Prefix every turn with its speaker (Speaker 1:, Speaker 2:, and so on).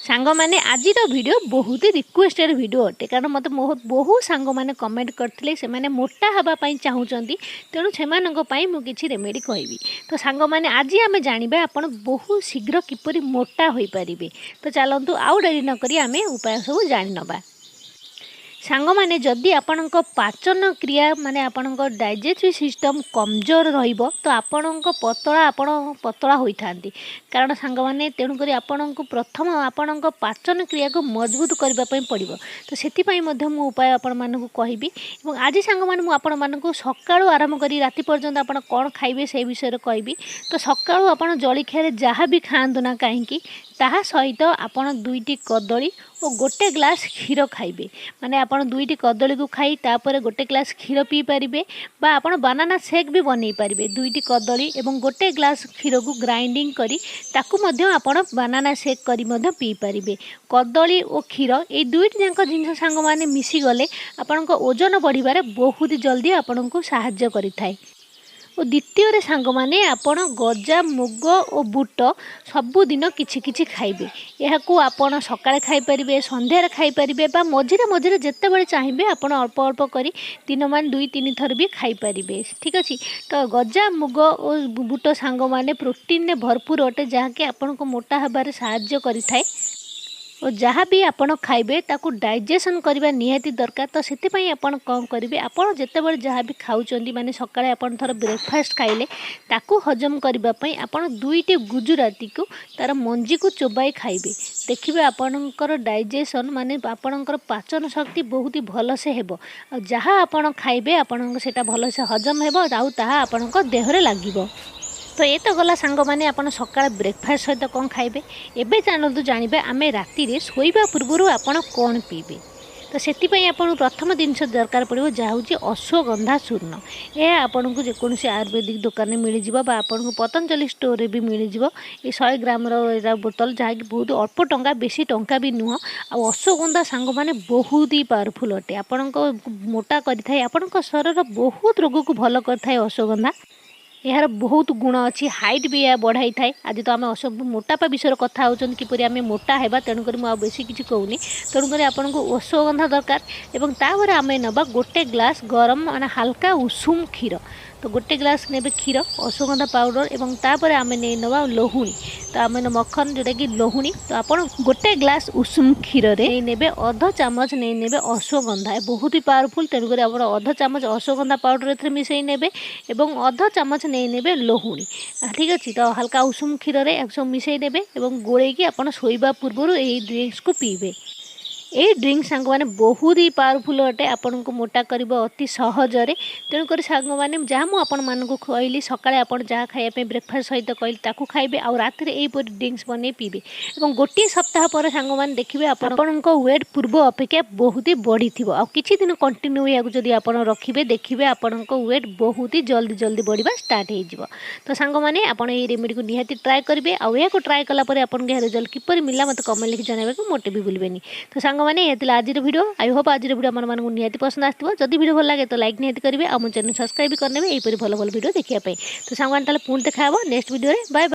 Speaker 1: सांग मैंने आज वीडियो बहुत ही रिक्वेस्टेड वीडियो अटे कारण मत बहुत सांग मैंने कमेंट करते से मैंने मोटा हाँपाई चाहूँगी तेणु से मुझे रेमेडी कहबी। तो सांग मैंने आज आम जाना आपड़ बहुत शीघ्र किपर मोटा हो पारे। तो चलतु आउ डेरी नक आम उपाय सब जाणीनवा। सांग मैंने जदि आपण पाचन क्रिया माने आपण डाइजेस्टिव सिस्टम कमजोर रहिबो तो आपण पतला होता कारण सांग मैंने तेणुक आपण प्रथम आपण पाचन क्रिया को मजबूत करने पड़ो। तो से उपाय आपण मानक कहबी। आज सांग मैंने आपण मानक सकाळु आरंभ कर राति पर्यंत आपण कौन खाइबे से विषय कहबी। तो सकाळु आपण जलखिया जहाँ भी खातु ना कहीं ताहा सहित आपण 2टी कदली और गोटे ग्लास क्षीर खाइबे। माने आपण 2टी कदली को खाई तापर गोटे ग्लास क्षीर पी पारिबे बा आपण बनाना शेक भी बनै पारिबे। 2टी कदली एवं गोटे ग्लास क्षीर को ग्राइंडिंग करी ताकू मध्य आपण बनाना शेक करी मध्य पी पारिबे। कदली और क्षीर ए दुईटी जाक जिनस सांग माने मिसी गले आपण ओजन बढ़िबारे बहुत जल्दी आपण को सहायता करिथाय। और द्वितीय सांग माने आपण गजा मुग और बुट सबुदिन किछि किछि खाइबे। यहाकू आपण सकाळे खाई परिबे, संध्यारे खाई परिबे बा मझिरे मझिरे जेते बेले चाहिबे आपण अल्प अल्प करी दिन मान 2-3 थर भी खाई परिबे। ठीक अछि। तो गजा मुग और बुट सांग माने प्रोटीन ने भरपूर अटे जहाँकि आपण को मोटा हबारे सहायता करिथाय और जहाँ भी आपण खाइबे ताकू डाइजेशन करबा निहाती दरकार। तो सेतिपई आपण कौन करिवे आपण जेतेबेले जहाँ भी खाउचंदी माने सकाळे आपण थर ब्रेकफास्ट खाइले ताकू हजम करबा पई आपण 2टी गुजराती को तार मंजी को चोबाई खाइबे। देखिबे आपणकर डाइजेशन माने आपणकर पाचन शक्ति बहुत ही भल से हेबो। आ जहाँ आपण खाइबे आपण सेटा भल से हजम हेबो आउ ताहा आपणकर देहरे लागिबो। तो ये तो गला सांग माने आपण सकाळ ब्रेकफास्ट सहित कौन खाइबे। एबे जानतु जानिबे आमे राति रे सोइबा पूर्वरु आपण कौन पीबे। तो सेतिपई आपण प्रथम जिनस दरकार पड़ो जहाँ हूँ अश्वगंधा चूर्ण। यह आपन को जेकोसी आयुर्वेदिक दुकान में मिल जाव आपन को पतंजलि स्टोर रे भी मिल जाव। ये 100 ग्राम बोतल जहाँकि बहुत अल्प टंका बेसी टंका भी नुह। आ अश्वगंधा सांग माने बहुत ही पावरफुल अटे आपण मोटा करिथाय आपण शरीर बहुत रोग को भल करथाय। अश्वगंधा यार बहुत गुण अच्छी हाइट भी यह बढ़ाई थाए। आज तो आम मोटापा विषय कथा होचन किपरि आम मोटा हेबा तेणुक बेसी किसी कहूनी तेणुक आपन को अश्वगंधा दरकार। एवं तापर आम नवा गोटे ग्लास गरम माने हल्का उषुम क्षीर। तो गोटे ग्लास ने क्षीर अश्वगंधा पाउडर एवं तापर आम नहीं नवा लहुणी। तो आम मक्खन जोटा कि लहुणी। तो आप गोटे ग्लास उषुम क्षीर नहीं नेबे अध चामच नहीं नेबे अश्वगंधा बहुत ही पावरफुल तेणुक आप अध चामच अश्वगंधा पाउडर एथरे मिसई नेबे एवं अध चामच नहीं नेबे लहुणी। ठीक अच्छे। तो हल्का उषुम क्षीर रे सब मिसई नेबे एवं गोलेकी आप शोइबा पूर्व यही ड्रिंक्स को पीबे। ये ड्रिंक सांग माने बहुत ही पावरफुल अटे आपण को मोटा करिबो अति सहजरे। तेणुक सांग माने जहाँ मुझे आपण मानक कहली सकाळे आपण जहाँ खाइबा ब्रेकफास्ट सहित कहली ताकू खाइबे आ राति यहीपरि ड्रिंक्स बनै पीबे। एवं गोटे सप्ताह पर सांग माने देखिबे आपण वेट पूर्व अपेक्षा बहुत ही बढ़ी थिबो। आ किछि दिन कंटिन्यू या जदि आपण रखिबे देखिबे आपण वेट बहुत ही जल्दी जल्दी बढ़िबा स्टार्ट हो जिवो। तो सांग माने आपण ए रेमेडी को निहाती ट्राई करिवे आ या को ट्राई कला परे आपण के रिजल्ट किपरि मिला मते कमेंट लिखि जणाबे को मोटे भी भूलबेनी। तो सांग माने ये आज वीडियो आई होप आज वीडियो मन को निहाती पसंद आसो। जदि वीडियो भल लगे तो लाइक निहाती करेंगे और मो चैनल सब्सक्राइब करने यहीपरि भल भल वीडियो देखिए। तो सांग पुणी देखा नेक्स्ट वीडियो बाय बाय।